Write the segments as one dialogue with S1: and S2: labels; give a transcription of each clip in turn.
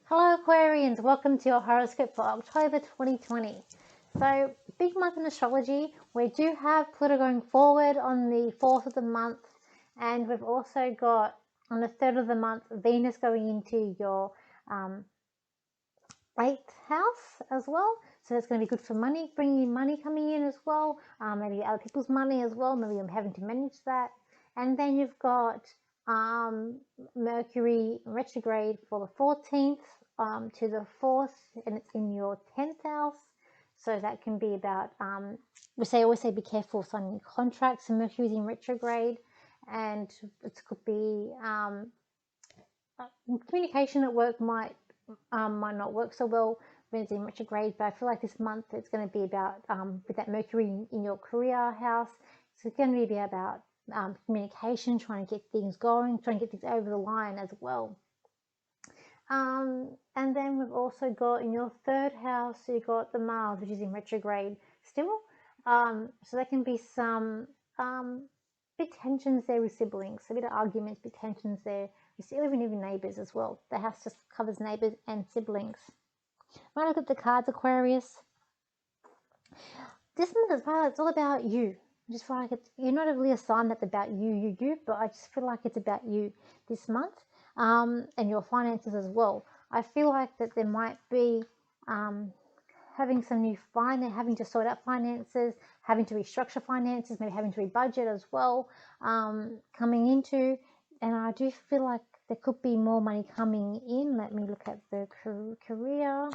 S1: Hello Aquarians, welcome to your horoscope for October 2020. So, big month in astrology. We do have Pluto going forward on the 4th of the month, and we've also got on the 3rd of the month Venus going into your 8th house as well. So that's going to be good for money, bringing in money coming in as well, maybe other people's money as well, maybe I'm having to manage that. And then you've got Mercury retrograde for the 14th to the 4th, and it's in your 10th house. So that can be about, always say be careful signing contracts, and Mercury's in retrograde, and it could be communication at work might not work so well when it's in retrograde, but I feel like this month it's going to be about, with that Mercury in your career house, it's going to be about communication, trying to get things going, trying to get things over the line as well. And then we've also got in your 3rd house, so you've got the Mars, which is in retrograde still. So there can be some big tensions there with siblings, a bit of arguments, big tensions there. You see, even neighbours as well. The house just covers neighbours and siblings. When I look at the cards, Aquarius, this month as well, it's all about you. I just feel like you're not really a sign that's about you, but I just feel like it's about you this month, and your finances as well. I feel like that there might be having some new having to sort out finances, having to restructure finances, maybe having to rebudget as well, coming into, and I do feel like there could be more money coming in. Let me look at the career.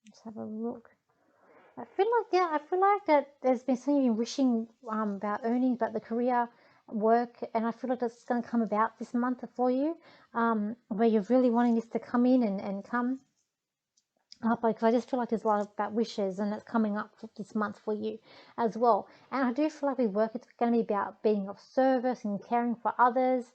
S1: Let's have a look. I feel like that there's been something you've been wishing about earnings, about the career work, and I feel like that's going to come about this month for you, where you're really wanting this to come in and come up, because I just feel like there's a lot about wishes, and it's coming up for this month for you as well. And I do feel like with work, it's going to be about being of service and caring for others.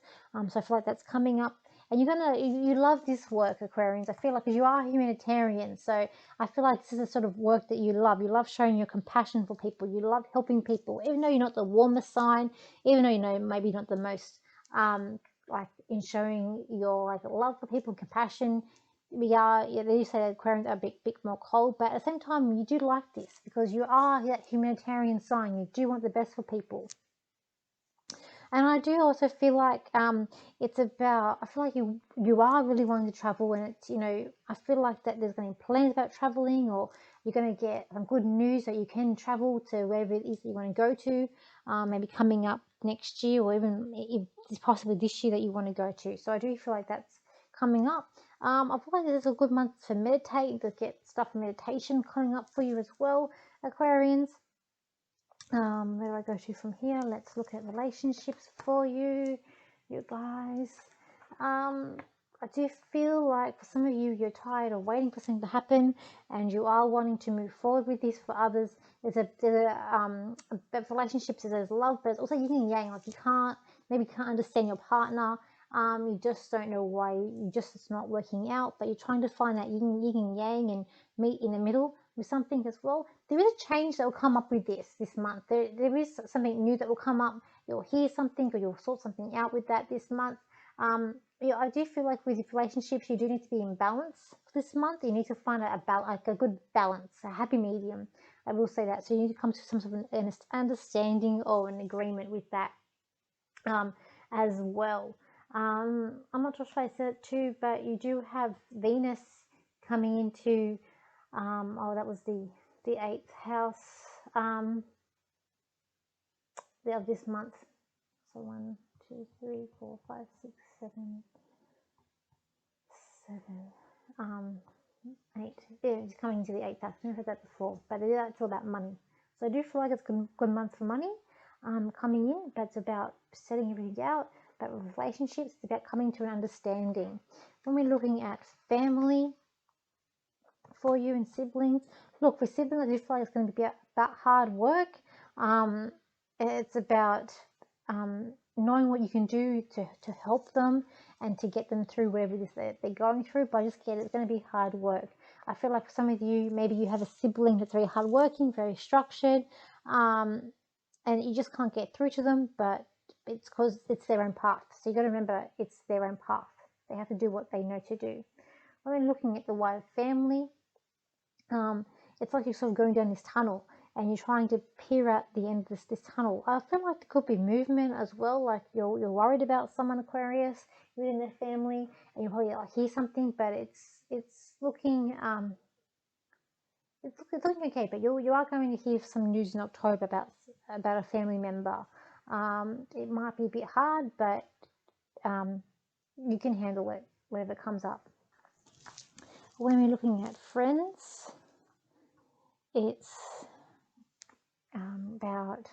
S1: So I feel like that's coming up. And you love this work, Aquarians. I feel like, because you are humanitarian, so I feel like this is the sort of work that you love. You love showing your compassion for people. You love helping people, even though you're not the warmest sign, even though maybe not the most like in showing your love for people, compassion. They do say that Aquarians are a bit more cold, but at the same time, you do like this because you are that humanitarian sign. You do want the best for people. And I do also feel like it's about, I feel like you are really wanting to travel, and it's, I feel like that there's going to be plans about traveling, or you're going to get some good news that you can travel to wherever it is that you want to go to, maybe coming up next year, or even if possibly this year that you want to go to. So I do feel like that's coming up. I feel like this is a good month to meditate, to get stuff for meditation coming up for you as well, Aquarians. Where do I go to from here? Let's look at relationships for you guys. I do feel like for some of you, you're tired of waiting for something to happen, and you are wanting to move forward with this. For others, there's relationships, there's love, but it's also yin and yang. Like you can't understand your partner. You just don't know why. It's not working out, but you're trying to find that yin and yang and meet in the middle with something as well. There is a change that will come up with this month. There is something new that will come up. You'll hear something, or you'll sort something out with that this month. I do feel like with relationships, you do need to be in balance this month. You need to find a good balance, a happy medium. I will say that. So you need to come to some sort of an understanding or an agreement with that as well. I'm not sure if I said it too, but you do have Venus coming into, that was the 8th house of this month. So 1, 2, 3, 4, 5, 6, 7, 8. Yeah, it's coming into the 8th house. I've never heard that before, but that's all about money. So I do feel like it's a good month for money coming in, but it's about setting everything out. But with relationships, it's about coming to an understanding. When we're looking at family for you and siblings, look, for siblings, I do feel like it's going to be about hard work. It's about knowing what you can do to help them and to get them through whatever it is that they're going through. But I just get it, it's going to be hard work. I feel like for some of you, maybe you have a sibling that's very hardworking, very structured, and you just can't get through to them, but it's because it's their own path. So you got to remember, it's their own path. They have to do what they know to do. When we're looking at the wide family, it's like you're sort of going down this tunnel and you're trying to peer out the end of this tunnel. I feel like there could be movement as well, like you're worried about someone, Aquarius, within their family, and you probably like hear something, but it's looking it's looking okay. But you are going to hear some news in October about a family member. It might be a bit hard, but you can handle it, whatever comes up. When we're looking at friends, it's about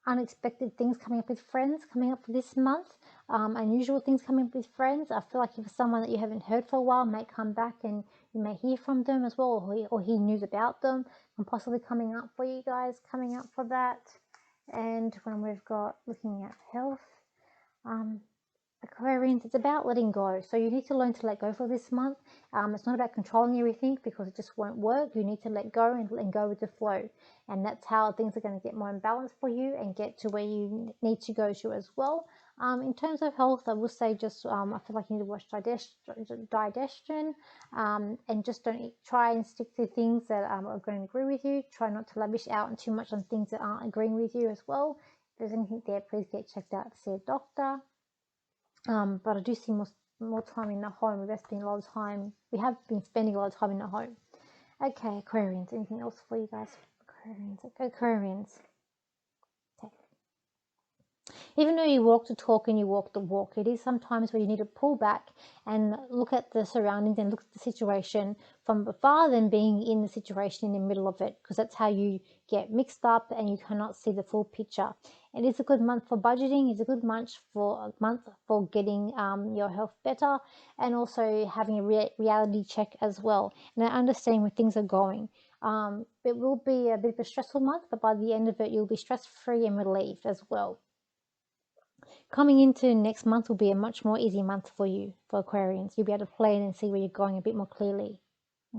S1: unexpected things coming up with friends coming up for this month, unusual things coming up with friends. I feel like if someone that you haven't heard for a while may come back and you may hear from them as well, or hear news about them, and possibly coming up for you guys, coming up for that. And when we've got looking at health, Aquarians, it's about letting go. So you need to learn to let go for this month. It's not about controlling everything because it just won't work. You need to let go and go with the flow. And that's how things are going to get more in balance for you and get to where you need to go to as well. In terms of health, I will say just I feel like you need to watch digestion, and just don't try and stick to things that are going to agree with you. Try not to lavish out too much on things that aren't agreeing with you as well. If there's anything there, please get checked out to see a doctor. But I do see more time in the home. We have been spending a lot of time in the home. Okay, Aquarians. Anything else for you guys? Aquarians. Okay, Aquarians. Okay. Even though you walk the talk and you walk the walk, it is sometimes where you need to pull back and look at the surroundings and look at the situation from afar than being in the situation in the middle of it, because that's how you get mixed up and you cannot see the full picture. It is a good month for budgeting. It's a good month for getting your health better, and also having a reality check as well, and understanding where things are going. It will be a bit of a stressful month, but by the end of it, you'll be stress-free and relieved as well. Coming into next month will be a much more easy month for you, for Aquarians. You'll be able to plan and see where you're going a bit more clearly.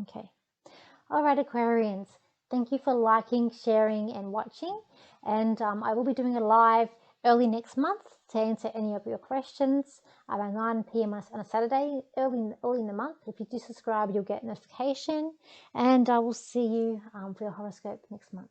S1: Okay. All right, Aquarians. Thank you for liking, sharing, and watching. And I will be doing a live early next month to answer any of your questions around 9 p.m. on a Saturday, early in the month. If you do subscribe, you'll get notification. And I will see you for your horoscope next month.